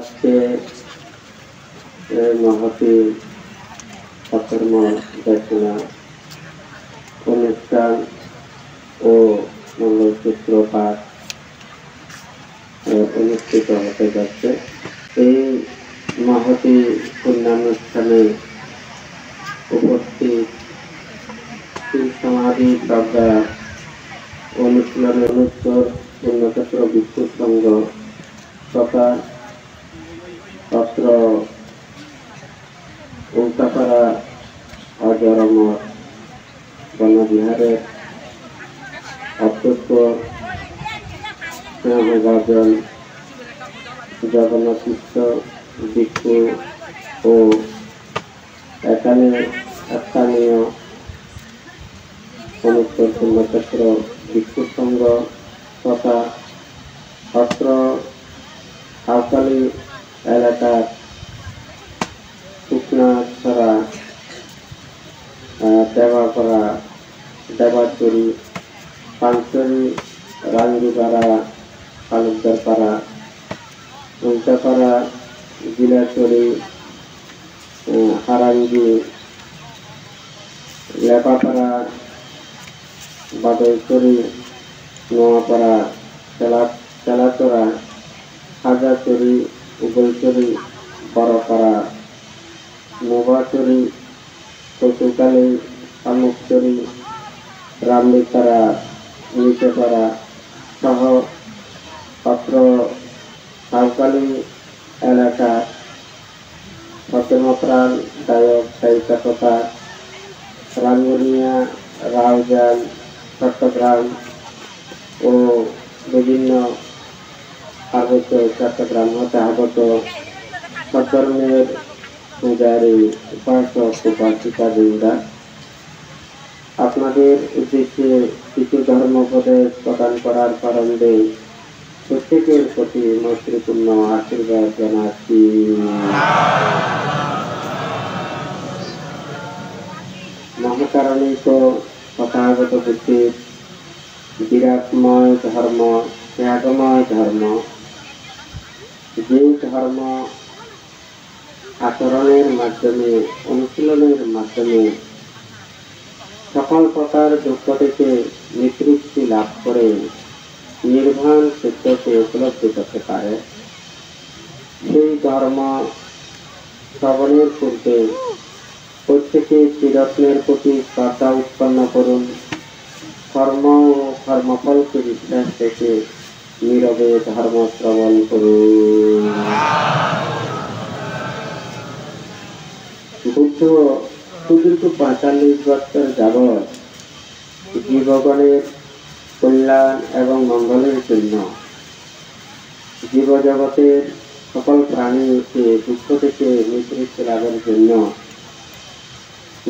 আজকে মহতী অকর্ম দেশনা অনুষ্ঠান ও মঙ্গলসূত্র পাঠ অনুষ্ঠিত হতে যাচ্ছে। এই মহতী পুণ্যানুষ্ঠানে উপস্থিত সমাধি প্রজ্ঞা অনুশীলনের অনুত্তর পুণ্যক্ষেত্র ভিক্ষু সংঘ তথা অত্র উল্টাপাড়া অজরমর বনবিহারের অধ্যক্ষ স্নেহভাজন জগন্নাথ ভিক্ষু ও এখানে স্থানীয় অনুত্তর পুণ্যক্ষেত্র ভিক্ষু সংঘ তথা অত্র সাঁওতালি এলাকার শুকনাছড়া দেওয়াপাড়া দেবাচুরি পাঞ্চরি রাঙ্গিপাড়া তালুকদারপাড়া উল্টাপাড়া জিলাচুরি হারাঙ্গি লেপাপাড়া বাদলচুরি নোয়াপাড়া চেলাচড়া হাজাচুরি উগলচুরি বড়পাড়া নোভাচুরি কচুকালি শামুকচুরি রামলিপাড়া নিচেপাড়া সহ অত্র সাঁওতালি এলাকার সচেতনপ্রাণ গায়ক গায়িকা তথা রাঙ্গুনিয়া রাউজান চট্টগ্রাম ও বিভিন্ন আগত চট্টগ্রাম হতে আগত সধর্মের পূজারী উপাসক উপাসিকাবৃন্দা, আপনাদের উদ্দেশ্যে কিছু ধর্মোপদেশ প্রদান করার কারণে প্রত্যেকের প্রতি মৈত্রীপূর্ণ আশীর্বাদ জানাচ্ছি। মহাকারণিক তথাগত বুদ্ধির বিরাটময় ধর্ম ত্যাগময় ধর্ম, যে ধর্ম আচরণের মাধ্যমে অনুশীলনের মাধ্যমে সকল প্রকার দুঃখ থেকে নিবৃত্তি লাভ করে নির্বাণ সত্যকে উপলব্ধি করতে পারে, সেই ধর্ম শ্রবণের পূর্বে প্রত্যেকে চিরত্নের প্রতি শ্রদ্ধা উৎপন্ন করুন। কর্ম ও কর্মফলকে বিশ্বাস থেকে নীরবে ধর্ম শ্রবণ করুন। বুদ্ধ সুদীর্ঘ 45 বছর যাবৎ জীবগণের কল্যাণ এবং মঙ্গলের জন্য জীবজগতের সকল প্রাণীকে দুঃখ থেকে নিবৃত্তি লাভের জন্য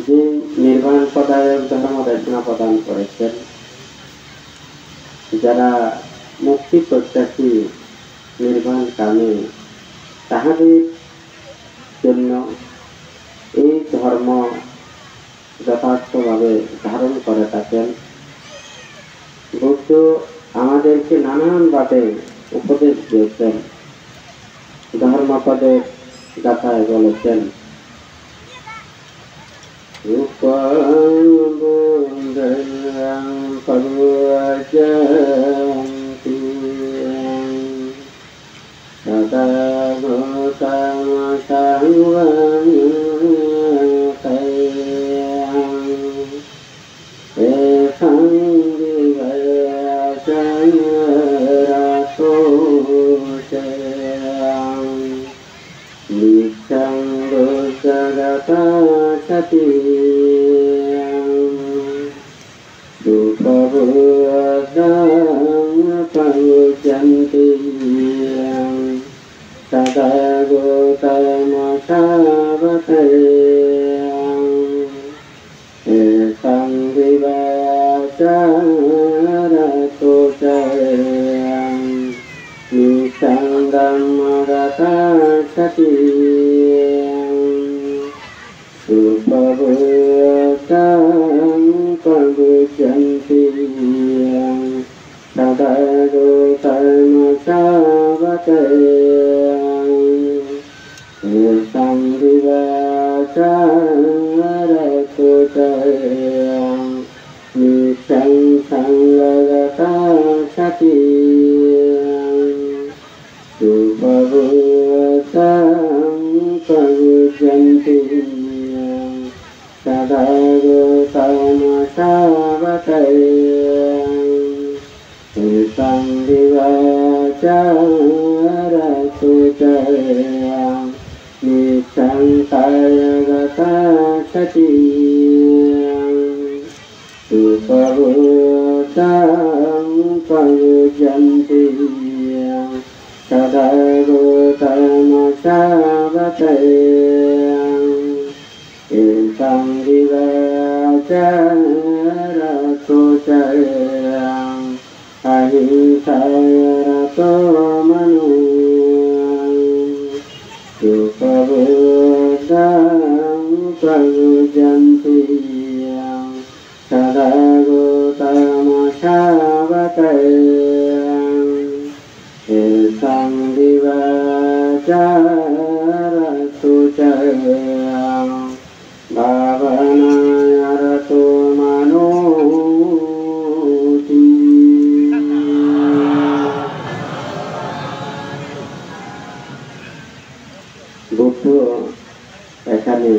যে নির্বাণ পদায়ক ধর্ম দেশনা প্রদান করেছেন, যারা মুক্তি প্রত্যাশী নির্বাণ কামে তাহাদের জন্য এই ধর্ম যথার্থভাবে ধারণ করে থাকেন। বুদ্ধ আমাদেরকে নানানভাবে উপদেশ দিয়েছেন। ধর্মপদের গাথায় বলেছেন, भूतं प्रयुज्यन्ते सदा गतमसावतये संविवाचारतु च निसंशयगता सती सुखभूतं प्रयुज्यन्ते सदा गतमसावतये संविवाचारतु च अहिंसारतो मनो सुखबोधं प्रयुज्यन्ते सदा गतमसावतये संविवाचारतु च भावनारतो मनो বুদ্ধ এখানে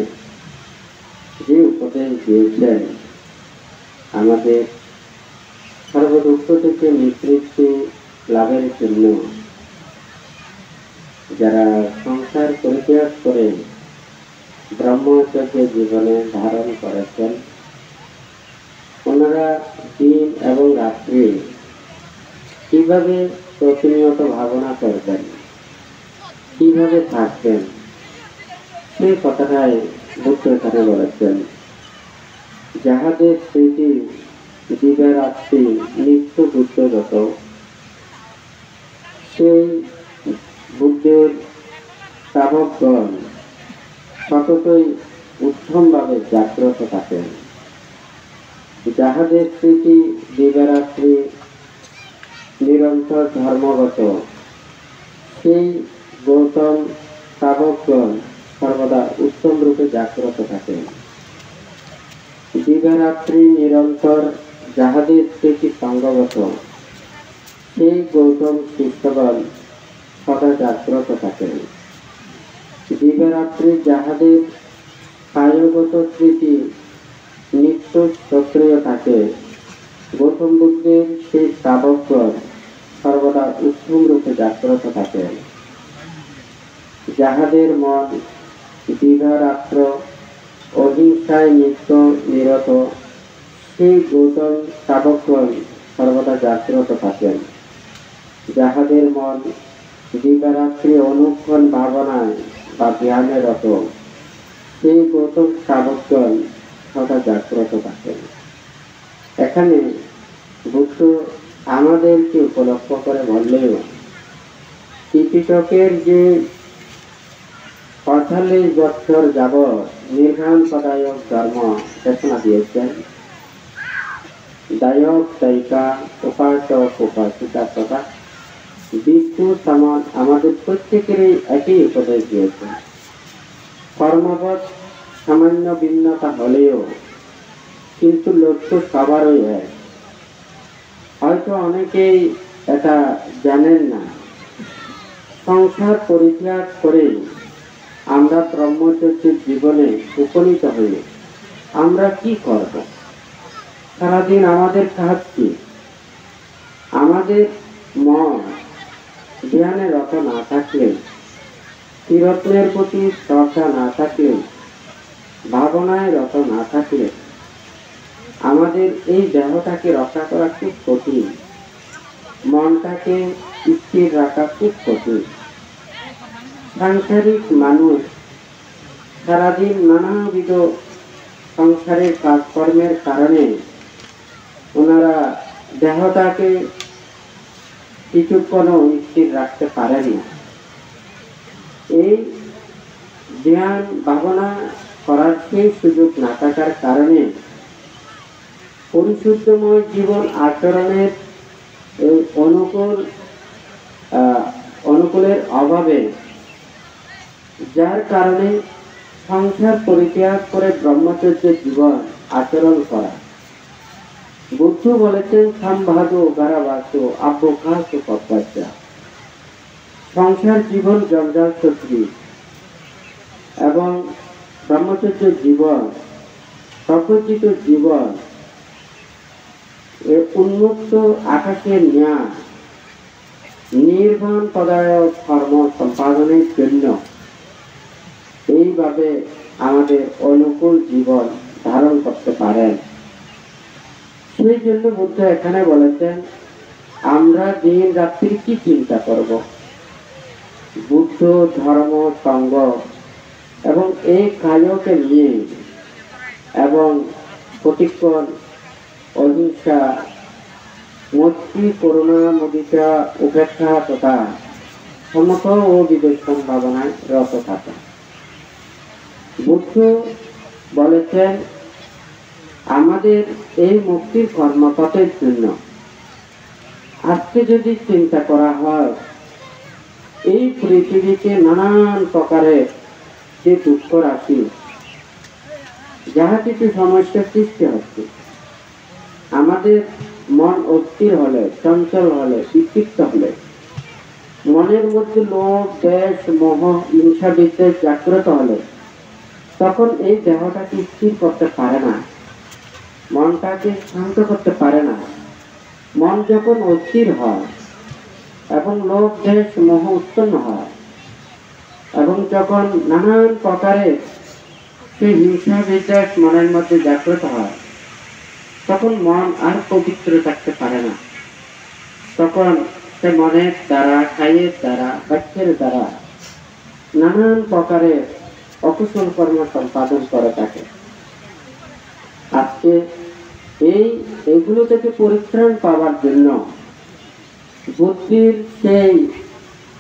যে উপদেশ দিয়েছেন আমাদের সর্বদুঃখ থেকে নিবৃত্তি লাভের জন্য যারা সংসার পরিত্যাগ করে ব্রহ্মচর্য জীবনে ধারণ করেছেন ওনারা দিন এবং রাত্রি কিভাবে প্রতিনিয়ত ভাবনা করবেন, কিভাবে থাকবেন, সেই কথাটাই বুদ্ধ এখানে বলেছেন। যাহাদের স্মৃতি দিবারাত্রি নিত্য বুদ্ধগত, সেই বুদ্ধের শ্রাবকগণ সততই উত্তমভাবে জাগ্রত থাকেন। যাহাদের স্মৃতি দিবারাত্রি নিরন্তর ধর্মগত, সেই গৌতম শ্রাবকগণ সর্বদা উত্তম রূপে জাগ্রত থাকেন। দিবারাত্রি নিরন্তর যাহাদের স্মৃতি সঙ্গগত, সেই গৌতম শিষ্যগণ সদা জাগ্রত থাকেন। দিবারাত্রি যাহাদের কায়গত স্মৃতি নিত্য সক্রিয় থাকে, গৌতম বুদ্ধের সেই শ্রাবকগণ সর্বদা উত্তম রূপে জাগ্রত থাকেন। যাহাদের মন দিবারাত্র অহিংসায় নিত্য নিরত, সেই গৌতম শ্রাবকগণ সর্বদা জাগ্রত থাকেন। যাহাদের মন দিবারাত্রি অনুক্ষণ ভাবনায় বা জ্ঞানে রত, সেই গৌতম শ্রাবকগণ সদা জাগ্রত থাকেন। এখানে বুদ্ধ আমাদেরকে উপলক্ষ করে বললেও ত্রিপিটকের যে ৪৫ বছর যাবৎ নির্ঘাণ পদায়ক ধর্ম দেশনা দিয়েছেন, দায়ক দায়িকা উপাসক উপাসিকা তথা বিষ্ণু সমান আমাদের প্রত্যেকেরই একই উপদেশ দিয়েছেন। কর্মবৎ সামান্য ভিন্নতা হলেও কিন্তু লক্ষ্য সবারই এক। হয়তো অনেকেই এটা জানেন না। সংসার পরিত্যাগ করে আমরা ব্রহ্মচর্যের জীবনে উপনীত হই, আমরা কি করব? সারাদিন আমাদের কাজ কি? আমাদের মন জ্ঞানে রত না থাকলে, তীরত্নের প্রতি শ্রদ্ধা না থাকলে, ভাবনায় রত না থাকলে আমাদের এই দেহটাকে রক্ষা করা খুব কঠিন, মনটাকে স্থির রাখা খুব কঠিন। সাংসারিক মানুষ সারাদিন নানাবিধ সংসারের কাজকর্মের কারণে ওনারা দেহটাকে কিছুক্ষণও স্থির রাখতে পারেন না। এই ধ্যান ভাবনা করার সেই সুযোগ না থাকার কারণে পরিশুদ্ধময় জীবন আচরণের এই অনুকূলের অভাবে, যার কারণে সংসার পরিত্যাগ করে ব্রহ্মচর্যের জীবন আচরণ করা। বুদ্ধ বলেছেন সম্ভাদো গারাবাসো আব্যকাশ পদ্মাচা, সংসার জীবন জঞ্জাল সদৃশ এবং ব্রহ্মচর্য জীবন, সর্বজিত জীবন, উন্মুক্ত আকাশের ন্যায় নির্বাণ পদায় কর্ম সম্পাদনের জন্য এইভাবে আমাদের অনুকূল জীবন ধারণ করতে পারেন। সেই জন্য বুদ্ধ এখানে বলেছেন, আমরা দিন রাত্রি কি চিন্তা করব? বুদ্ধ ধর্ম সঙ্গ এবং এই কায়কে নিয়ে এবং প্রতিক্ষণ অহিংসা, মৈত্রী, করুণা, মুদিতা, উপেক্ষা তথা সমত ও বিবেক সম্ভাবনায় রত থাকে। বুদ্ধ বলেছেন, আমাদের এই মুক্তির কর্মপথের জন্য আজকে যদি চিন্তা করা হয়, এই পৃথিবীকে নানান প্রকারের যে দুঃখ রাশি, যাহা কিছু সমস্যার সৃষ্টি হচ্ছে, আমাদের মন অস্থির হলে, চঞ্চল হলে, বিক্ষিপ্ত হলে, মনের মধ্যে লোভ, দ্বেষ, মোহ, হিংসা, বিদ্বেষ জাগ্রত হলে, তখন এই দেহটাকে স্থির করতে পারে না, মনটাকে শান্ত করতে পারে না। মন যখন অস্থির হয় এবং লোভ, দ্বেষ, মোহ উৎপন্ন হয় এবং যখন নানান প্রকারের সেই হিংসা, বিদ্বেষ মনের মধ্যে জাগ্রত হয়, তখন মন আর পবিত্র থাকতে পারে না। তখন সে মনের দ্বারা, কায়ের দ্বারা, বাক্যের দ্বারা নানান প্রকারের অকুশল কর্ম সম্পাদন করে থাকে। আজকে এইগুলো থেকে পরিত্রাণ পাওয়ার জন্য বুদ্ধির সেই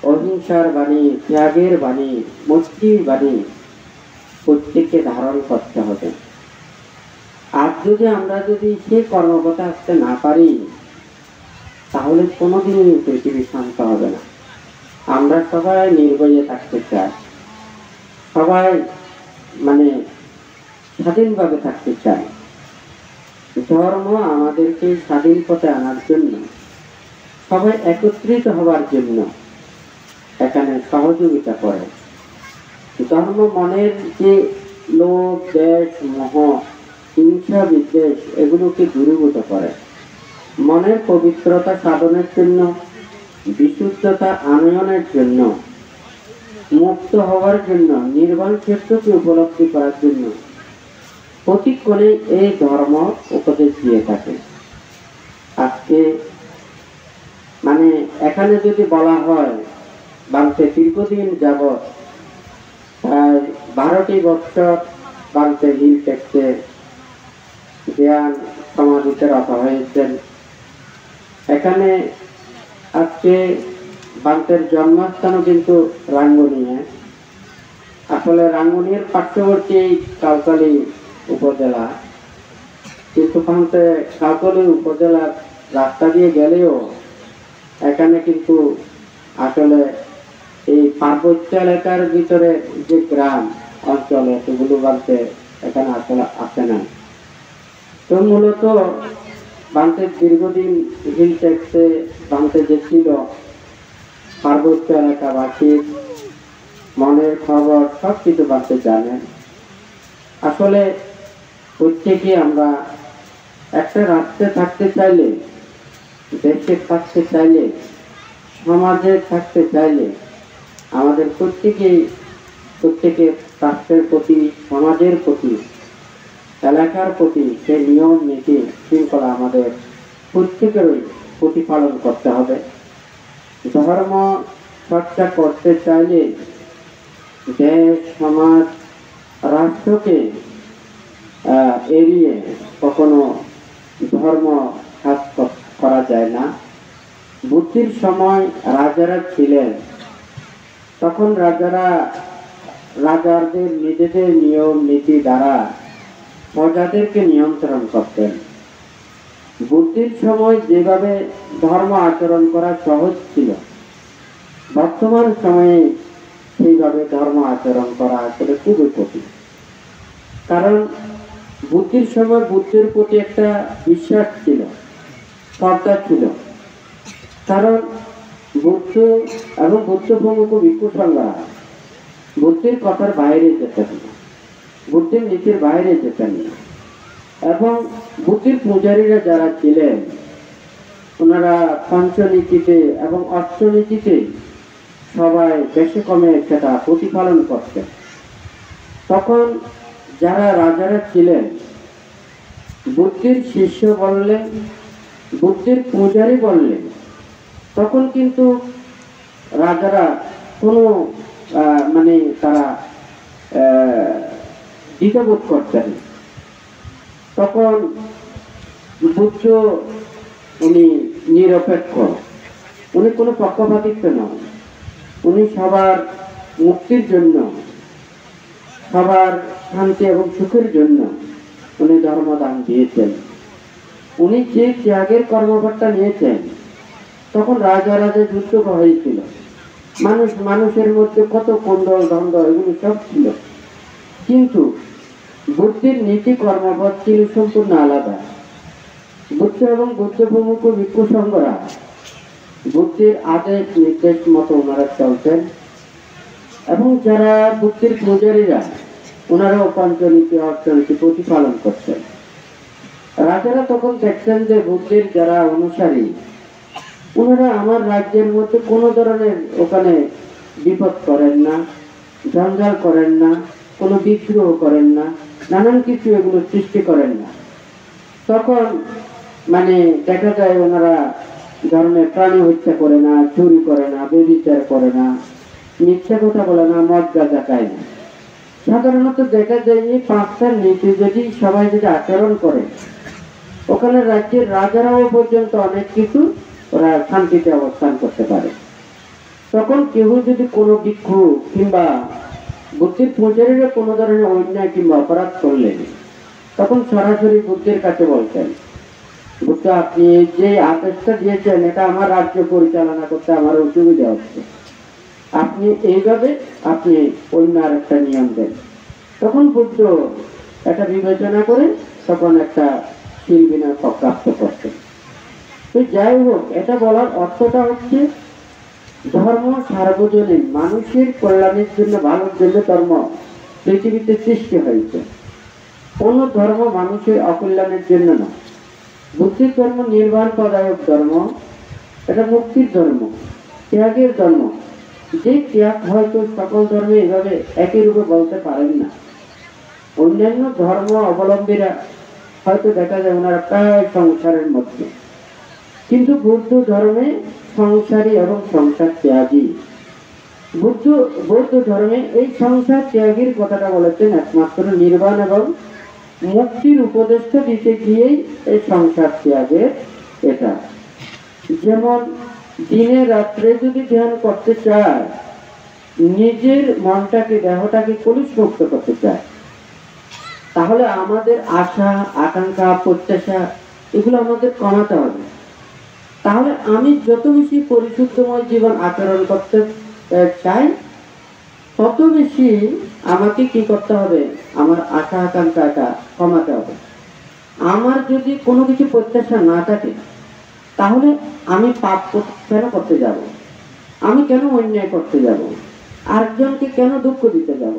অহিংসার বাণী, ত্যাগের বাণী, মৈত্রীর বাণী প্রত্যেককে ধারণ করতে হবে। আর আমরা যদি সেই কর্মপথে আসতে না পারি, তাহলে কোনোদিনই পৃথিবী শান্ত হবে না। আমরা সবাই নির্ভয়ে থাকতে চাই, সবাই স্বাধীনভাবে থাকতে চাই। ধর্ম আমাদেরকে স্বাধীন পথে আনার জন্য, সবাই একত্রিত হবার জন্য এখানে সহযোগিতা করে। ধর্ম মনের যে লোভ, দ্বেষ, মোহ, হিংসা, বিদ্বেষ এগুলোকে দূরীভূত করে। মনের পবিত্রতা সাধনের জন্য, বিশুদ্ধতা আনয়নের জন্য, মুক্ত হওয়ার জন্য, নির্বাণ ক্ষেত্রকে উপলব্ধি করার জন্য প্রতিক্ষণে এই ধর্ম উপদেশ দিয়ে থাকে। আজকে এখানে যদি বলা হয়, বাংলাদেশে দীর্ঘদিন যাবৎ প্রায় 12টি বছর বাংলাদেশে হিল টেক্সে জ্ঞান সমাধিতে রত হয়েছেন। এখানে আজকে বাংলাদেশের জন্মস্থানও কিন্তু রাঙ্গুনিয়া। আসলে রাঙ্গুনিয়ার পার্শ্ববর্তী কাউখালী উপজেলা, কিন্তু কাউখালী উপজেলার রাস্তা দিয়ে গেলেও এখানে কিন্তু আসলে এই পার্বত্য এলাকার ভিতরে যে গ্রাম অঞ্চলে সেগুলো বলতে এখানে আসলে আসে না। তো মূলত বাংলাদেশ দীর্ঘদিন হিল ট্যাক্সে বাংলাদেশ যে ছিল, পার্বত্য এলাকাবাসীর মনের খবর সব কিছু বাংলাদেশ জানেন। আসলে প্রত্যেকে আমরা একটা রাষ্ট্রে থাকতে চাইলে, দেশে থাকতে চাইলে, সমাজে থাকতে চাইলে আমাদের প্রত্যেকে রাষ্ট্রের প্রতি, সমাজের প্রতি, এলাকার প্রতি সে নিয়ম নীতি শৃঙ্খলা আমাদের প্রত্যেকেরই প্রতিপালন করতে হবে। ধর্ম চর্চা করতে চাইলে দেশ, সমাজ, রাষ্ট্রকে এড়িয়ে কখনো ধর্ম কাজ করা যায় না। বুদ্ধির সময় রাজারা ছিলেন, তখন রাজাদের নিজেদের নিয়ম নীতি দ্বারা প্রজাদেরকে নিয়ন্ত্রণ করতেন। বুদ্ধির সময় যেভাবে ধর্ম আচরণ করা সহজ ছিল, বর্তমান সময়ে সেইভাবে ধর্ম আচরণ করা আসলে খুবই কঠিন। কারণ বুদ্ধির সময় বুদ্ধির প্রতি একটা বিশ্বাস ছিল, শ্রদ্ধা ছিল। কারণ বুদ্ধ এবং বুদ্ধ প্রমুখ ভিক্ষু সংঘরা বুদ্ধের কথার বাইরে যেতেন না, বুদ্ধের নীতির বাইরে যেতেন না। এবং বুদ্ধের পূজারীরা যারা ছিলেন ওনারা পঞ্চনীতিতে এবং অষ্টনীতিতে সবাই বেশি কমে সেটা প্রতিপালন করতেন। তখন যারা রাজারা ছিলেন বুদ্ধের শিষ্য বললেন, বুদ্ধের পূজারী বললেন, তখন কিন্তু রাজারা কোনো মানে তারা দ্বিধাবোধ করতেন। তখন বুদ্ধ উনি নিরপেক্ষ, উনি কোনো পক্ষপাতিত্ব নন, উনি সবার মুক্তির জন্য, সবার শান্তি এবং সুখের জন্য উনি ধর্মদান দিয়েছেন। উনি যে ত্যাগের কর্মকর্তা নিয়েছেন, তখন রাজা রাজা যুদ্ধ হয়েছিল, মানুষের মধ্যে কত কোন্দল দ্বন্দ্ব এগুলো সব ছিল, কিন্তু বুদ্ধের নীতি কর্মপথ ছিল সম্পূর্ণ আলাদা। বুদ্ধ এবং বুদ্ধ প্রমুখ ভিক্ষু সংঘরা বুদ্ধের আদেশ নির্দেশ মতো ওনারা চলতেন। এবং যারা বুদ্ধের পূজারীরা ওনারাও পঞ্চনীতি অর্থনীতি প্রতিপালন করছেন। রাজারা তখন দেখছেন যে বুদ্ধের যারা অনুসারী ওনারা আমার রাজ্যের মধ্যে কোনো ধরনের ওখানে বিপদ করেন না, জঞ্জাল করেন না, কোনো বিদ্রোহ করেন না, নানান কিছু এগুলো সৃষ্টি করেন না। তখন মানে দেখা যায় ওনারা ধরনের প্রাণী হত্যা করে না, চুরি করে না, ব্যভিচার করে না, মিথ্যা কথা বলে না, মদ গাঁজা খায় না। সাধারণত দেখা যায় এই পাঁচটা নীতি যদি সবাই যদি আচরণ করে, ওখানে রাজ্যের রাজারাও পর্যন্ত অনেক কিছু ওরা শান্তিতে অবস্থান করতে পারে। তখন কেউ যদি কোনো ভিক্ষু কিংবা বুদ্ধের পূজারীরা কোনো ধরনের অন্যায় কিংবা অপরাধ করলেন, তখন সরাসরি বুদ্ধের কাছে বলতেন, বুদ্ধ আপনি যে আদেশটা দিয়েছেন এটা আমার রাজ্য পরিচালনা করতে আমার অসুবিধা হচ্ছে, আপনি এইভাবে আপনি অন্য আর একটা নিয়ম দেন। তখন বুদ্ধ এটা বিবেচনা করে তখন একটা শিল বিনয় প্রাপ্ত করতেন। তো যাই হোক, এটা বলার অর্থটা হচ্ছে ধর্ম সার্বজনীন, মানুষের কল্যাণের জন্য, ভালোর জন্য ধর্ম পৃথিবীতে সৃষ্টি হয়েছে। কোন ধর্ম মানুষের অকল্যাণের জন্য না। বুদ্ধির ধর্ম নির্বাণ পদায়ক ধর্ম, এটা মুক্তির ধর্ম, ত্যাগের ধর্ম। যে ত্যাগ হয়তো সকল ধর্মে এভাবে একই রূপে বলতে পারেন না। অন্যান্য ধর্ম অবলম্বীরা হয়তো দেখা যায় ওনারা প্রায় সংসারের মধ্যে, কিন্তু বৌদ্ধ ধর্মে সংসারী এবং সংসার ত্যাগী। বৌদ্ধ ধর্মে এই সংসার ত্যাগের কথাটা বলেছেন একমাত্র নির্বাণ এবং মুক্তির উপদেষ্টা দিতে গিয়েই এই সংসার ত্যাগের এটা। যেমন দিনে রাত্রে যদি ধ্যান করতে চায়, নিজের মনটাকে দেহটাকে কলুষ মুক্ত করতে চায়, তাহলে আমাদের আশা আকাঙ্ক্ষা প্রত্যাশা এগুলো আমাদের কমাতে হবে। তাহলে আমি যত বেশি পরিশুদ্ধময় জীবন আচরণ করতে চাই, তত বেশি আমাকে কি করতে হবে, আমার আশা আকাঙ্ক্ষাটা কমাতে হবে। আমার যদি কোনো কিছু প্রত্যাশা না থাকে, তাহলে আমি পাপ কেন করতে যাব, আমি কেন অন্যায় করতে যাব, আরেকজনকে কেন দুঃখ দিতে যাব।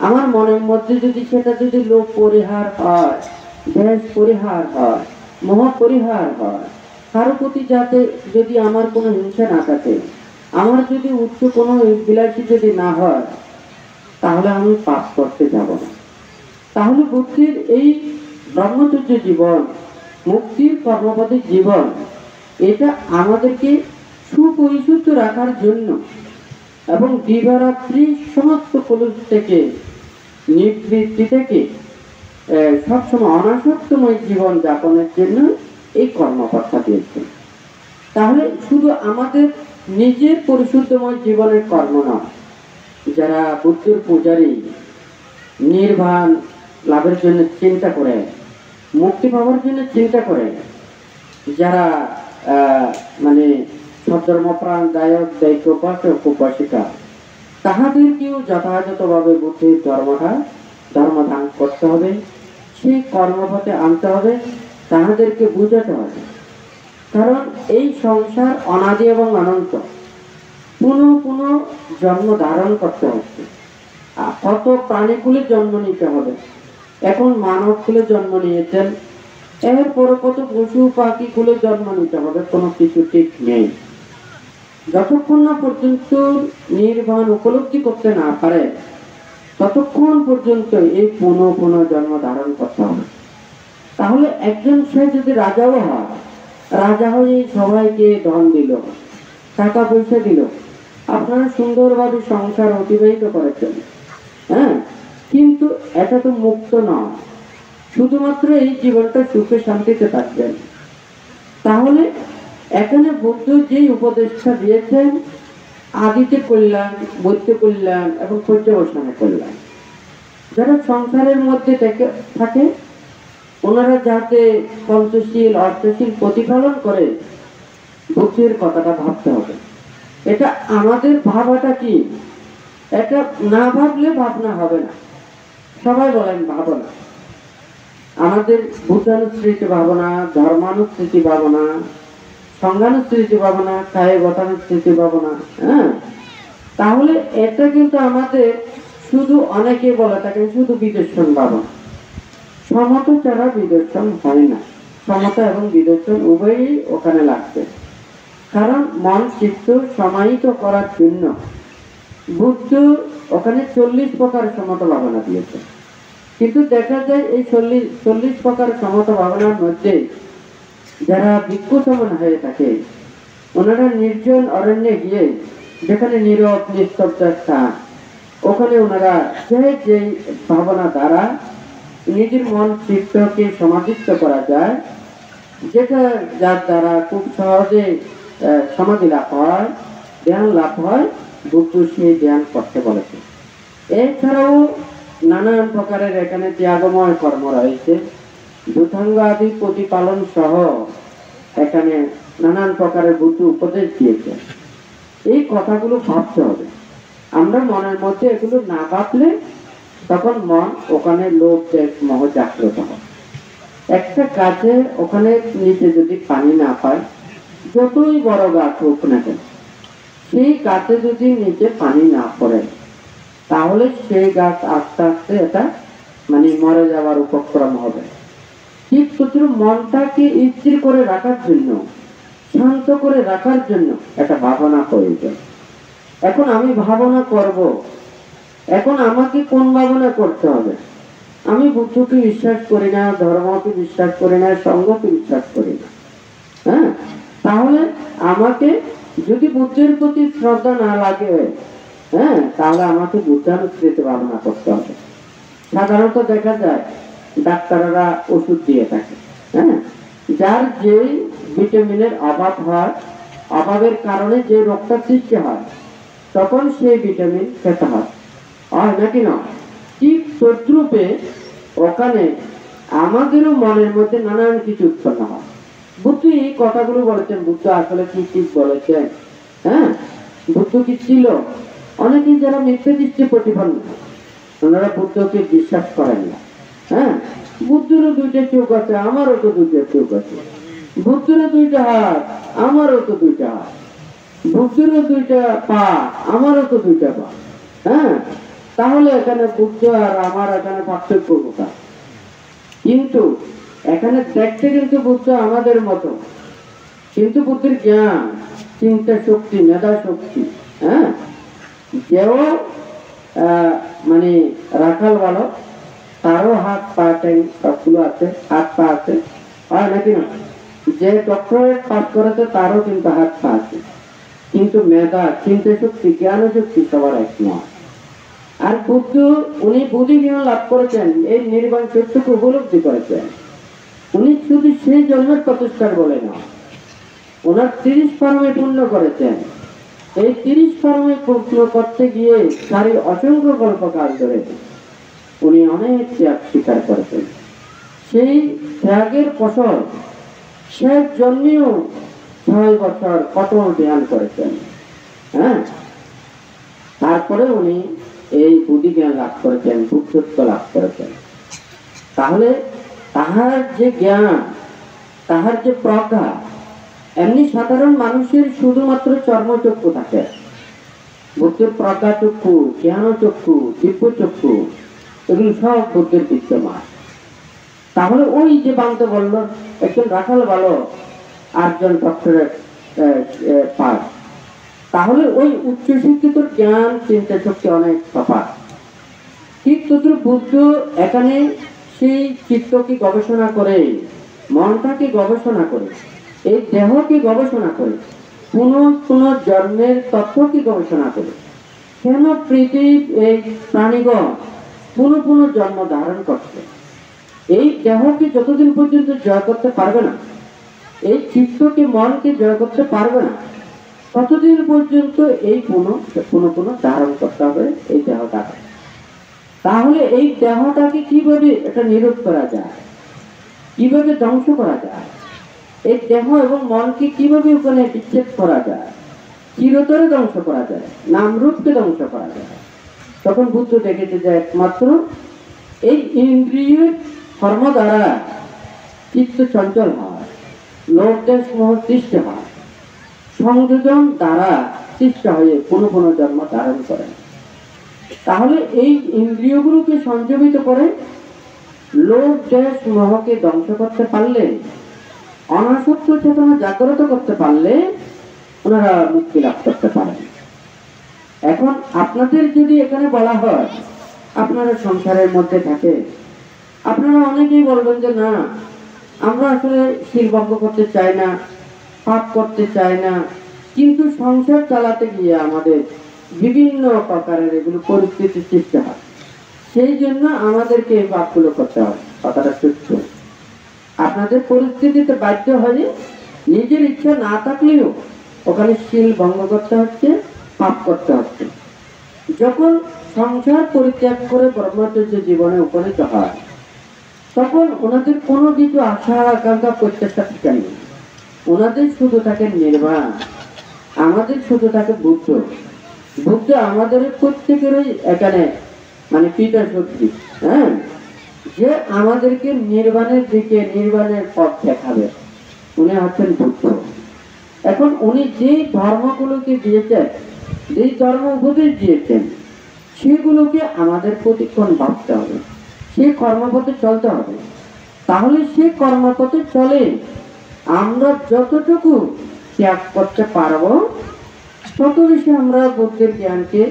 আমার মনের মধ্যে যদি সেটা যদি লোভ পরিহার হয়, দ্বেষ পরিহার হয়, মোহ পরিহার হয়, কারো প্রতি যাতে যদি আমার কোনো হিংসা না থাকে, আমার যদি উচ্চ কোনো বিলাসী যদি না হয়, তাহলে আমি পাপ করতে যাব না। তাহলে বুদ্ধির এই ব্রহ্মচর্য জীবন, মুক্তির কর্মপথের জীবন, এটা আমাদেরকে সুপরিশুদ্ধ রাখার জন্য এবং দিবারাত্রি সমস্ত কলুষ থেকে, নিবৃত্তি থেকে সবসময় অনাসক্তময় জীবন যাপনের জন্য এই কর্মকর্তা দিয়েছে। তাহলে শুধু আমাদের নিজের পরিশুদ্ধময় জীবনের কর্ম নয়, যারা বুদ্ধের পূজারী নির্বাণ লাভের জন্য চিন্তা করে, মুক্তি পাওয়ার জন্য চিন্তা করে, যারা মানে সধর্মপ্রাণ দায়ক দায়িত্ব উপাসক উপাসিকা, তাহাদেরকেও যথাযথভাবে বুদ্ধির ধর্মদান করতে হবে, সেই কর্মপথে আনতে হবে, তাহাদেরকে বুঝাতে হবে। কারণ এই সংসার অনাদি এবং অনন্ত। পুনঃ পুনঃ জন্ম ধারণ করতে হচ্ছে। কত প্রাণীকুলে জন্ম নিতে হবে, এখন মানব কুলে জন্ম নিয়েছেন, এরপরে কত পশু পাখি কুলে জন্ম নিতে হবে, কোনো কিছু ঠিক নেই। যতক্ষণ না পর্যন্ত নির্বাণ উপলব্ধি করতে না পারে ততক্ষণ পর্যন্ত এই পুনঃ পুনঃ জন্ম ধারণ করতে হবে। তাহলে একজন সে যদি রাজাও হয়, রাজা হয়ে সবাইকে ধন দিল, টাকা পয়সা দিল, আপনারা সুন্দরভাবে সংসার অতিবাহিত করেছেন, হ্যাঁ, কিন্তু এটা তো মুক্ত নয়, শুধুমাত্র এই জীবনটা সুখে শান্তিতে থাকবেন। তাহলে এখানে বুদ্ধ যে উপদেশটা দিয়েছেন, আদিতে কল্যাণ, বৈদ্য কল্যাণ এবং পর্যবসানে কল্যাণ, যারা সংসারের মধ্যে থাকে ওনারা যাতে পঞ্চশীল অর্থশীল প্রতিপালন করে, বুদ্ধির কথাটা ভাবতে হবে। এটা আমাদের ভাবাটা কি, এটা না ভাবলে ভাবনা হবে না। সবাই বলেন ভাবনা, আমাদের বুদ্ধানুসৃতি ভাবনা, ধর্মানুসৃতি ভাবনা, সংজ্ঞানুসৃতি ভাবনা, কায়ে গতানুসৃতি ভাবনা, হ্যাঁ। তাহলে এটা কিন্তু আমাদের শুধু অনেকে বলে থাকে শুধু বিদর্শন ভাবনা। সমতা ছাড়া বিদর্শন হয় না, সমতা এবং বিদর্শন উভয়ই ওখানে লাগবে। কারণ মন চিত্ত সমাহিত করার জন্য বুদ্ধ ওখানে 40 প্রকার সমতা ভাবনা দিয়েছে। কিন্তু দেখা যায় এই 40 প্রকার সমতা ভাবনার মধ্যে যারা ভিক্ষুসমান হয়ে থাকে, ওনারা নির্জন অরণ্যে গিয়ে, যেখানে নীরব নিস্তব্ধ স্থান, ওখানে ওনারা যে ভাবনা দ্বারা নিজের মন চিত্তকে সমাধিস্থ করা যায়, যেটা যার দ্বারা খুব সহজে সমাধি লাভ হয়, ধ্যান লাভ হয়, বুদ্ধ সেই ধ্যান করতে বলেছে। এছাড়াও নানান প্রকারের এখানে ত্যাগময় কর্ম রয়েছে, যথাঙ্গ আদি প্রতিপালন সহ এখানে নানান প্রকারের বুদ্ধ উপদেশ দিয়েছে। এই কথাগুলো ভাবতে হবে। আমরা মনের মধ্যে এগুলো না ভাবলে তখন মন ওখানে লোভ দেশ মোহ জাগ্রত হয়। একটা গাছে ওখানে নিচে যদি পানি না পায়, যতই বড় গাছ হোক না কেন, সেই গাছে যদি নিচে পানি না পড়ে তাহলে সেই গাছ আস্তে আস্তে এটা মানে মরে যাওয়ার উপক্রম হবে। ঠিক তদ্রুপ মনটাকে স্থির করে রাখার জন্য, শান্ত করে রাখার জন্য একটা ভাবনা প্রয়োজন। এখন আমি ভাবনা করব, এখন আমাকে কোন ভাবনা করতে হবে? আমি বুদ্ধকে বিশ্বাস করি না, ধর্মকে বিশ্বাস করি না, সঙ্গকে বিশ্বাস করি না, হ্যাঁ। তাহলে আমাকে যদি বুদ্ধের প্রতি শ্রদ্ধা না লাগে, হ্যাঁ, তাহলে আমাকে বুদ্ধানুসৃত ভাবনা করতে হবে। সাধারণত দেখা যায় ডাক্তাররা ওষুধ দিয়ে থাকে, হ্যাঁ, যার যে ভিটামিনের অভাব হয়, অভাবের কারণে যে রোগটা সৃষ্টি হয়, তখন সেই ভিটামিন খেতে হয় নাকি না? ঠিক তদ্রূপে ওখানে আমাদেরও মনের মধ্যে নানান কিছু উৎপন্ন হয়। বুদ্ধ এই কথাগুলো বলেছেন, বুদ্ধ আসলে কি ঠিক বলেছেন, হ্যাঁ। বুদ্ধ কি ছিল? অনেকেই যারা মিথ্যে দৃষ্টি প্রতিপন্ন, ওনারা বুদ্ধকে বিশ্বাস করেন না, হ্যাঁ। বুদ্ধেরও দুইটা চোখ আছে, আমারও তো দুইটা চোখ আছে। বুদ্ধেরও দুইটা হাত, আমারও তো দুইটা হাত। বুদ্ধেরও দুইটা পা, আমারও তো দুইটা পা, হ্যাঁ। তাহলে এখানে বুদ্ধ আর আমার এখানে পার্থক্য কোথায়? কিন্তু এখানে দেখতে কিন্তু বুদ্ধ আমাদের মতো, কিন্তু বুদ্ধির জ্ঞান, চিন্তা শক্তি, মেধা শক্তি, হ্যাঁ, যেও মানে রাখাল বালক, তারও হাত পা ট্যাং সবগুলো আছে, হাত পা আছে, হয় নাকি না? যে ডক্টরেট পাস করেছে তারও কিন্তু হাত পা আছে, কিন্তু মেধা, চিন্তা শক্তি, জ্ঞান শক্তি সবার এক নয়। আর বুদ্ধ উনি বুদ্ধি জ্ঞান লাভ করেছেন, এই নির্বাণ সত্যকে উপলব্ধি করেছেন। উনি শুধু সেই জন্মের প্রতিষ্ঠার বলে না, ওনার 30 পারমে পূর্ণ করেছেন। এই 30 পারমে পূর্ণ করতে গিয়ে সারি অসংখ্য কল্পকাল ধরে উনি অনেক ত্যাগ স্বীকার করেছেন। সেই ত্যাগের ফসল শেষ জন্মেও 6 বছর কঠোর ধ্যান করেছেন, হ্যাঁ। তারপরে উনি এই বুদ্ধি জ্ঞান লাভ করেছেন, বুদ্ধত্ব লাভ করেছেন। তাহলে তাহার যে জ্ঞান, তাহার যে প্রজ্ঞা, এমনি সাধারণ মানুষের শুধুমাত্র চর্মচক্ষু থাকে, বুদ্ধের প্রজ্ঞাচক্ষু, জ্ঞানচক্ষু, দিব্যচক্ষু, এগুলো সব বুদ্ধের বিদ্যমান। তাহলে ওই যে বানতে বললো একজন রাখাল ভালো, 8জন ডক্টরেট পাস, তাহলে ওই উচ্চশিক্ষিত জ্ঞান চিন্তা শক্তি অনেক তফাৎ। ঠিক তদ্রুপ বুদ্ধ এখানে সেই চিত্তকে গবেষণা করে, মনটাকে গবেষণা করে, এই দেহকে গবেষণা করে, পুনঃ জন্মের তত্ত্বকে গবেষণা করে, কেন পৃথিবীর এই প্রাণীগণ পুনঃ জন্ম ধারণ করছে। এই দেহকে যতদিন পর্যন্ত জয় করতে পারবে না, এই চিত্তকে মনকে জয় করতে পারবে না, ততদিন পর্যন্ত এই পুনঃ ধারণ করতে হবে এই দেহটাকে। তাহলে এই দেহটাকে কিভাবে এটা নিরোধ করা যায়, কিভাবে ধ্বংস করা যায়, এই দেহ এবং মনকে কিভাবে ওখানে বিচ্ছেদ করা যায়, চিরতরে ধ্বংস করা যায়, নামরূপকে ধ্বংস করা যায়। তখন বুদ্ধ দেখেছে যে একমাত্র এই ইন্দ্রিয় কর্ম দ্বারা চিত্ত চঞ্চল হয়, লোভ দেশ মোহ সৃষ্টি হয়, সংযোজন দ্বারা সৃষ্টি হয়ে পুনঃ জন্ম ধারণ করে। তাহলে এই ইন্দ্রিয়গুলোকে সংযমিত করে লোভ দেশ মোহকে ধ্বংস করতে পারলে, অনাসক্ত চেতনা জাগ্রত করতে পারলে ওনারা মুক্তি লাভ করতে পারেন। এখন আপনাদের যদি এখানে বলা হয় আপনারা সংসারের মধ্যে থাকে, আপনারা অনেকেই বলবেন যে না, আমরা আসলে শিল ভঙ্গ করতে চাই না, পাপ করতে চাই না, কিন্তু সংসার চালাতে গিয়ে আমাদের বিভিন্ন প্রকারের এগুলো পরিস্থিতি সৃষ্টি হয়, সেই জন্য আমাদেরকে এই পাপগুলো করতে হয়। কথাটা সত্য, আপনাদের পরিস্থিতিতে বাধ্য হয়ে নিজের ইচ্ছা না থাকলেও ওখানে শিল ভঙ্গ করতে হচ্ছে, পাপ করতে হচ্ছে। যখন সংসার পরিত্যাগ করে ব্রহ্মচর্য জীবনে উপনীত হয়, তখন ওনাদের কোনো কিছু আশা আকাঙ্ক্ষা প্রত্যাশা থাকে নেই, ওনাদের শুধু থাকে নির্বাণ। আমাদের শুধু থাকে বুদ্ধ। বুদ্ধ আমাদের প্রত্যেকেরই এখানে মানে পিতা শক্তি, হ্যাঁ, যে আমাদেরকে নির্বাণের দিকে, নির্বাণের পথ দেখাবে, উনি হচ্ছেন বুদ্ধ। এখন উনি যেই ধর্মগুলোকে দিয়েছেন, যেই ধর্ম উপদেশ দিয়েছেন, সেগুলোকে আমাদের প্রতিক্ষণ ভাবতে হবে, সেই কর্মপথে চলতে হবে। তাহলে সেই কর্মপথে চলে আমরা যতটুকু ত্যাগ করতে পারবো, তত বেশি আমরা বুদ্ধের জ্ঞানকে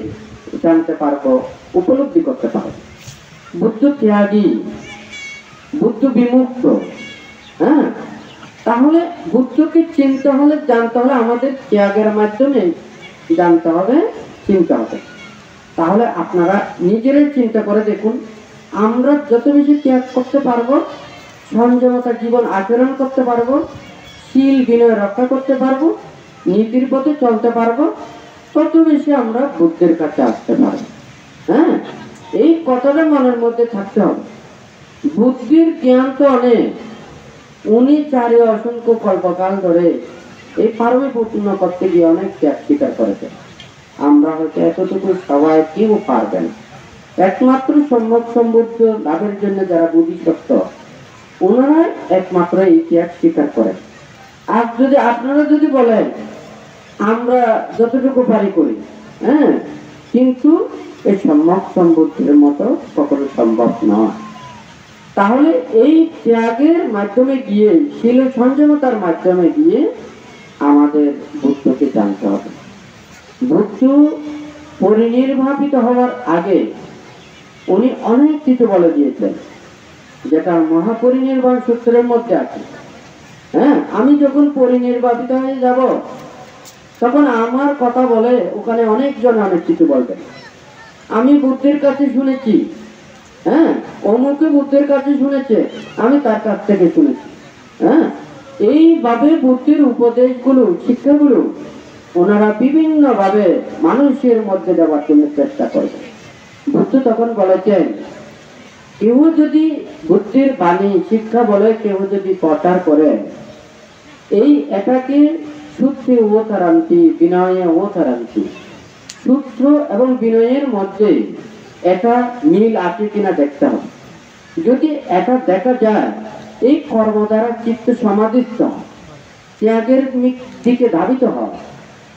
জানতে পারবো, উপলব্ধি করতে পারবো। বুদ্ধ ত্যাগী, বুদ্ধ বিমুক্ত। হ্যাঁ, তাহলে বুদ্ধকে চিনতে হলে, জানতে হলে আমাদের ত্যাগের মাধ্যমে জানতে হবে, চিনতে হবে। তাহলে আপনারা নিজেরাই চিন্তা করে দেখুন, আমরা যত বেশি ত্যাগ করতে পারবো, সংযমতা জীবন আচরণ করতে পারবো, শীল বিনয় রক্ষা করতে পারবো, নীতির পথে চলতে পারবো, তত বেশি আমরা বুদ্ধের কাছে আসতে পারবো। হ্যাঁ, এই কথাটা মনের মধ্যে থাকতে হবে। বুদ্ধির জ্ঞান তো অনেক, উনি চারি অসংখ্য কল্পকাল ধরে এই পারমে পূর্ণ করতে গিয়ে অনেক ত্যাগ স্বীকার করেছেন। আমরা হয়তো এতটুকু সবাই কেউ পারবে না। একমাত্র সম্যক সম্বুদ্ধ লাভের জন্য যারা বুদ্ধিসত্ত্ব, ওনারা একমাত্র এই ত্যাগ স্বীকার করেন। আর যদি আপনারা যদি বলেন আমরা যতটুকু পারি করি, হ্যাঁ, কিন্তু এই সম্যক সম্বুদ্ধের মতো কখনো সম্ভব নয়। তাহলে এই ত্যাগের মাধ্যমে গিয়ে, শীল সংযমতার মাধ্যমে গিয়ে আমাদের বুদ্ধকে জানতে হবে। বুদ্ধ পরিনির্বাপিত হওয়ার আগে উনি অনেক কিছু বলে দিয়েছেন, যেটা মহাপরিনির্বাণ সূত্রের মধ্যে আছে। হ্যাঁ, আমি যখন পরিনির্বাপিত হয়ে যাব, তখন আমার কথা বলে ওখানে অনেকজন অনেক কিছু বলবেন। আমি বুদ্ধের কাছে শুনেছি, হ্যাঁ, অমুকে বুদ্ধের কাছে শুনেছে, আমি তার কাছ থেকে শুনেছি। হ্যাঁ, এইভাবে বুদ্ধির উপদেশগুলো, শিক্ষাগুলো ওনারা বিভিন্ন ভাবে মানুষের মধ্যে দেওয়ার জন্য চেষ্টা করবেন। বুদ্ধ তখন বলেছেন, কেউ যদি বুদ্ধির বাণী শিক্ষা বলে কেউ যদি প্রচার করে, এই এটাকে সূত্রে অবতারান্তি বিনয়ে অবতারান্তি, সূত্র এবং বিনয়ের মধ্যে এটা মিল আছে কিনা দেখতে হবে। যদি এটা দেখা যায়, এই কর্ম দ্বারা চিত্ত সমাধিস্থ হয়, ত্যাগের দিকে ধাবিত হয়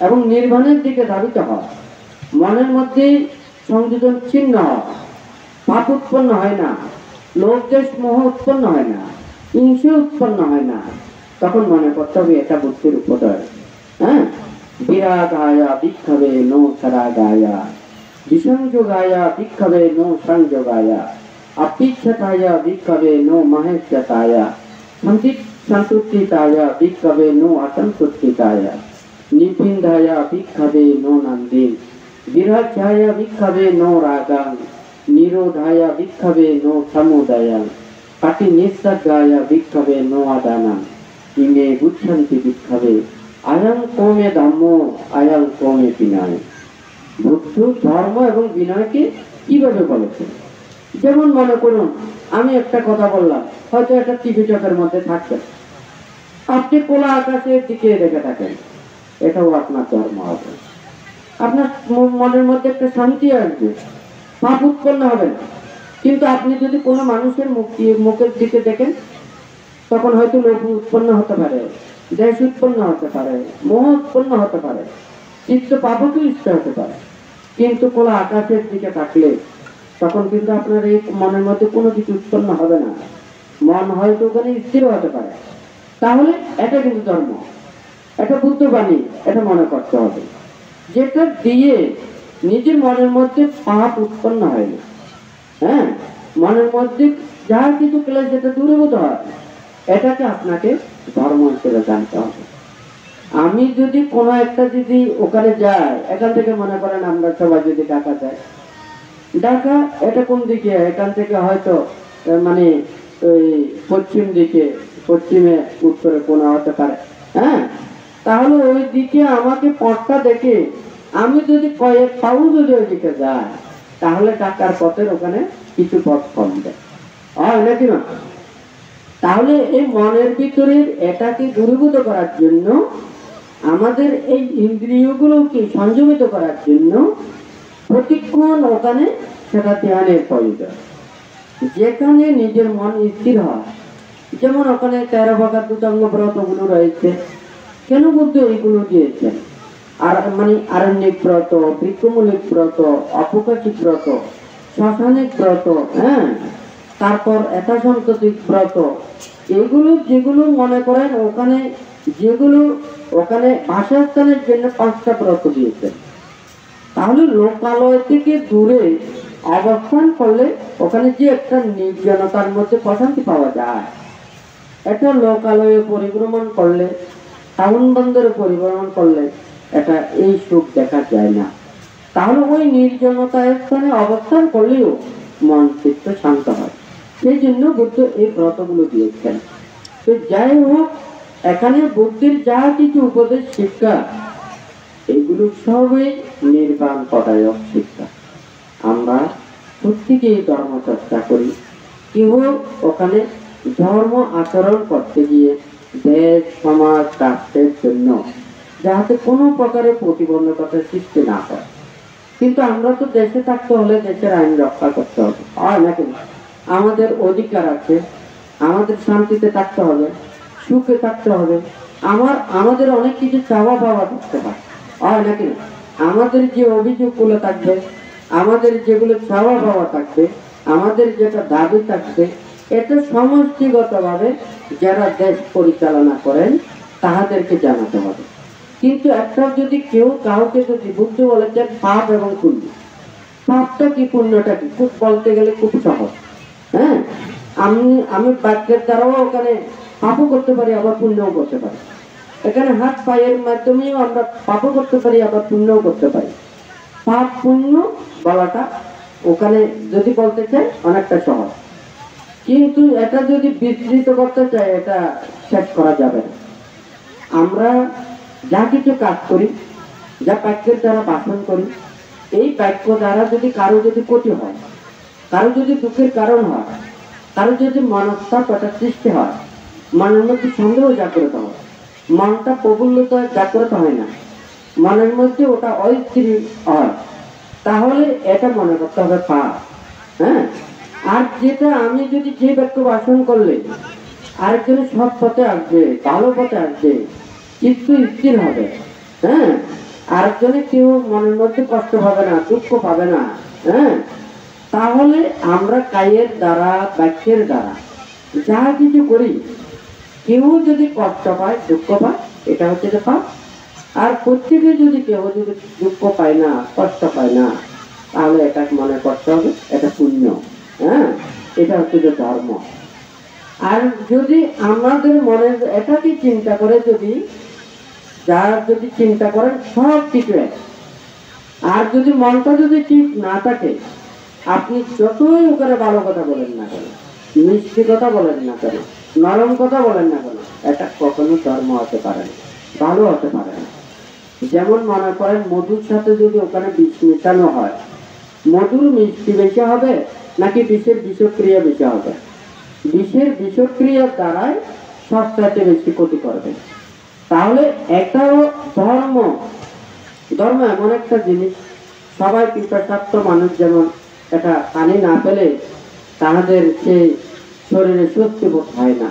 এবং নির্বাণের দিকে ধাবিত হয়, মনের মধ্যে সংযোজন চিহ্ন হয়, পাপ উৎপন্ন হয় না, লোভ দেশ মোহ উৎপন্ন হয় না, হিংসা উৎপন্ন হয় না, তখন মনে করতে হবে এটা বুদ্ধির উপদয়। হ্যাঁ, বিরাগায়া বিক্ষাবে নো সরাগায়া, বিসংযোগায়া বিক্ষাবে নো সংযোগায়া, अपिच्छताया विकवे नो महेश्यताया, संतुष्टिताया विकवे नो असंतुष्टिताया, निपिंदाया विकवे नो नंदिन, विरचाया विकवे नो रागं, निरोधाया विकवे नो समुदयं, पटिनिस्सगाया विकवे नो आदानं, इमे गुच्छन्ति विकवे, अयं कोमे धम्मो अयं कोमे विनय। बुद्ध धर्म এবং বিনয়কে কিভাবে বলেছেন? যেমন মনে করুন আমি একটা কথা বললাম, হয়তো একটা টিভি চোখের মধ্যে থাকবেন, আপনি খোলা আকাশের দিকে দেখে থাকেন, এটাও আপনার ধর্ম হবে। আপনার মনের মধ্যে একটা শান্তি আসবে, পাপ উৎপন্ন হবে না। কিন্তু আপনি যদি কোনো মানুষের মুখের দিকে দেখেন, তখন হয়তো লোভ উৎপন্ন হতে পারে, দেশ উৎপন্ন হতে পারে, মোহ উৎপন্ন হতে পারে, চিত্ত পাপকে ইষ্ট হতে পারে। কিন্তু খোলা আকাশের দিকে থাকলে তখন কিন্তু আপনার এই মনের মধ্যে কোনো কিছু উৎপন্ন হবে না, মন হয়তো ওখানে স্থির হতে পারে। তাহলে এটা কিন্তু ধর্ম, এটা বুদ্ধবাণী, এটা মনে করতে হবে, যেটা দিয়ে নিজের মনের মধ্যে পাপ উৎপন্ন হয়নি। হ্যাঁ, মনের মধ্যে যা কিছু ক্লেশ যেটা দূরীভূত হয়, এটাকে আপনাকে ধর্ম হিসেবে জানতে হবে। আমি যদি কোনো একটা যদি ওখানে যাই, এখান থেকে মনে করেন আমরা সবাই যদি ঢাকা যাই, ঢাকা এটা কোন দিকে, এখান থেকে হয়তো মানে ওই পশ্চিম দিকে, পশ্চিমে উত্তরে কোনা হতে পারে। হ্যাঁ, তাহলে ওই দিকে আমাকে পথটা দেখে আমি যদি কয়েক পাউ যদি ওই দিকে যাই, তাহলে ঢাকার পথের ওখানে কিছু পথ কম দেয়, হয় নাকি না? তাহলে এই মনের ভিতরে এটাকে দূরীভূত করার জন্য, আমাদের এই ইন্দ্রিয়গুলোকে সংযমিত করার জন্য প্রতিক্ষণ ওখানে সেটা ধ্যানের প্রয়োজন, যেখানে নিজের মন স্থির হয়। যেমন ওখানে 13 প্রকার দুতাঙ্গ ব্রতগুলো রয়েছে। কেন বুদ্ধ এইগুলো দিয়েছেন? আর মানে আরণ্যিক ব্রত, বৃক্ষমূলিক ব্রত, অপকাশিক ব্রত, শ্মশানিক ব্রত, হ্যাঁ, তারপর একাসন্ততিক ব্রত, এগুলো যেগুলো মনে করেন ওখানে, যেগুলো ওখানে বাসস্থানের জন্য 5টা ব্রত দিয়েছেন। তাহলে লোকালয় থেকে দূরে অবস্থান করলে ওখানে যে একটা নির্জনতার মধ্যে প্রশান্তি পাওয়া যায়, এটা লোকালয়ে পরিভ্রমণ করলে, টাউন বন্দরে পরিভ্রমণ করলে এটা এই সুখ দেখা যায় না। তাহলে ওই নির্জনতা স্থানে অবস্থান করলেও মন চিত্ত শান্ত হয়। সেই জন্য বুদ্ধ এই ব্রতগুলো দিয়েছেন। তো যাই হোক, এখানে বুদ্ধির যা কিছু উপদেশ শিক্ষা, এগুলো সবই নির্বাণ পদায়ক শিক্ষা। আমরা প্রত্যেকেই ধর্ম চর্চা করি, কেউ ওখানে ধর্ম আচরণ করতে গিয়ে দেশ সমাজ রাষ্ট্রের জন্য যাতে কোনো প্রকারের প্রতিবন্ধকতার সৃষ্টি না হয়। কিন্তু আমরা তো দেশে থাকতে হলে দেশের আইন রক্ষা করতে হবে, হয় নাকি? আমাদের অধিকার আছে, আমাদের শান্তিতে থাকতে হবে, সুখে থাকতে হবে। আমাদের অনেক কিছু চাওয়া পাওয়া থাকতে পারে, হয় নাকি? আমাদের যে অভিযোগগুলো থাকবে, আমাদের যেগুলো চাওয়া পাওয়া থাকবে, আমাদের যেটা দাবি থাকবে, এটা সমষ্টিগতভাবে যারা দেশ পরিচালনা করেন তাহাদেরকে জানাতে হবে। কিন্তু একটা যদি কেউ কাউকে যদি বুদ্ধ বলেছেন পাপ এবং পুণ্য, পাপটা কি পুণ্যটা কি, খুব বলতে গেলে খুব সহজ। হ্যাঁ, আমি বাক্যের দ্বারাও ওখানে পাপও করতে পারি, আবার পুণ্যও করতে পারি। এখানে হাত পায়ের মাধ্যমেও আমরা পাপও করতে পারি, আবার পুণ্যও করতে পারি। পাপ পুণ্য বলাটা ওখানে যদি বলতে চাই অনেকটা সহজ, কিন্তু এটা যদি বিস্তৃত করতে চাই এটা শেষ করা যাবে না। আমরা যা কিছু কাজ করি, যা বাক্যের দ্বারা ভাষণ করি, এই বাক্য দ্বারা যদি কারো যদি ক্ষতি হয়, কারো যদি দুঃখের কারণ হয়, কারো যদি মনস্তাপ সৃষ্টি হয়, মনের মধ্যে সন্দেহ জাগ্রত হয়, মনটা প্রফুল্লতা জাগ্রত হয় না, মনের মধ্যে ওটা অস্থির হয়, তাহলে এটা মনে করতে হবে পাপ। হ্যাঁ, আর যেটা আমি যদি যে বাক্য ভাষণ করলে আরেকজনের সৎ পথে আসবে, ভালো পথে আসবে, চিত্ত স্থির হবে, হ্যাঁ, আরেকজনে কেউ মনের মধ্যে কষ্ট পাবে না, দুঃখ পাবে না, হ্যাঁ, তাহলে আমরা কায়ের দ্বারা বাক্যের দ্বারা যা কিছু করি, কেউ যদি কষ্ট পায়, দুঃখ পায়, এটা হচ্ছে যে পাপ। আর প্রত্যেকে যদি কেউ যদি দুঃখ পায় না, কষ্ট পায় না, তাহলে এটা মনে করতে হবে এটা পুণ্য। হ্যাঁ, এটা হচ্ছে যে ধর্ম। আর যদি আমাদের মনে এটাকে চিন্তা করে, যদি যারা যদি চিন্তা করেন সব কিছু এক, আর যদি মনটা যদি ঠিক না থাকে, আপনি যতই ওখানে ভালো কথা বলেন না কেন, মিষ্টি কথা বলেন না কেন, নরম কথা বলেন না কেন, এটা কখনো ধর্ম হতে পারে না, ভালো হতে পারে না। যেমন মনে করেন মধুর সাথে যদি ওখানে বিষ মেশানো হয়, মধুর মিষ্টি বেশি হবে নাকি বিষের বিষক্রিয়া বেশি হবে? বিষের বিষক্রিয়ার দ্বারাই সবচাইতে বেশি ক্ষতি করবে। তাহলে এটাও ধর্ম। ধর্ম এমন একটা জিনিস, সবাই কৃপাসার্থ মানুষ যেমন এটা পানি না পেলে তাদের সেই শরীরে শক্তি বোধ হয় না।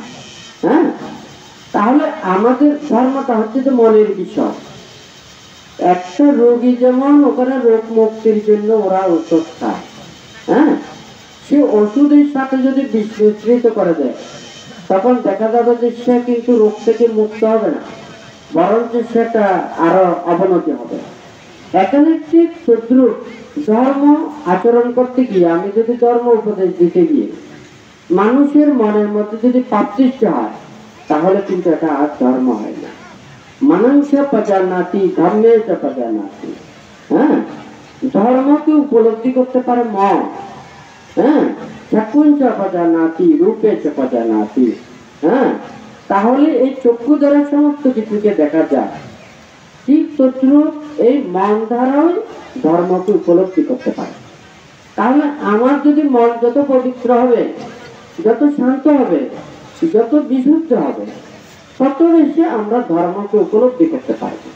হ্যাঁ, তাহলে আমাদের ধর্মটা হচ্ছে যে মনের বিষয়। একটা রোগী যেমন ওখানে রোগ মুক্তির জন্য ওরা ওষুধ খায়, হ্যাঁ, সে ওষুধের সাথে যদি বিষ মিশ্রিত করে দেয়, তখন দেখা যাবে যে সে কিন্তু রোগ থেকে মুক্ত হবে না, বরঞ্চ সেটা আরো অবনতি হবে। এখানে ঠিক তদ্রুপ ধর্ম আচরণ করতে গিয়ে, আমি যদি ধর্ম উপদেশ দিতে গিয়ে মানুষের মনের মধ্যে যদি পাপ সৃষ্টি হয়, তাহলে কিন্তু এটা আর ধর্ম হয় না। মানুষ পজানাতি ধর্মে পজানাতি। হ্যাঁ, ধর্মকে উপলব্ধি করতে পারে মন। হ্যাঁ, চক্ষুঞ্চ পজানাতি রূপে পজানাতি। হ্যাঁ, তাহলে এই চক্ষু দ্বারা সমস্ত কিছুকে দেখা যায়। ঠিক তদ্রুপ এই মন দ্বারাই ধর্মকে উপলব্ধি করতে পারে। তাহলে আমার যদি মন যত পবিত্র হবে, যত শান্ত হবে, যত বিশুদ্ধ হবে, তত বেশি আমরা ধর্মকে উপলব্ধি করতে পারবো।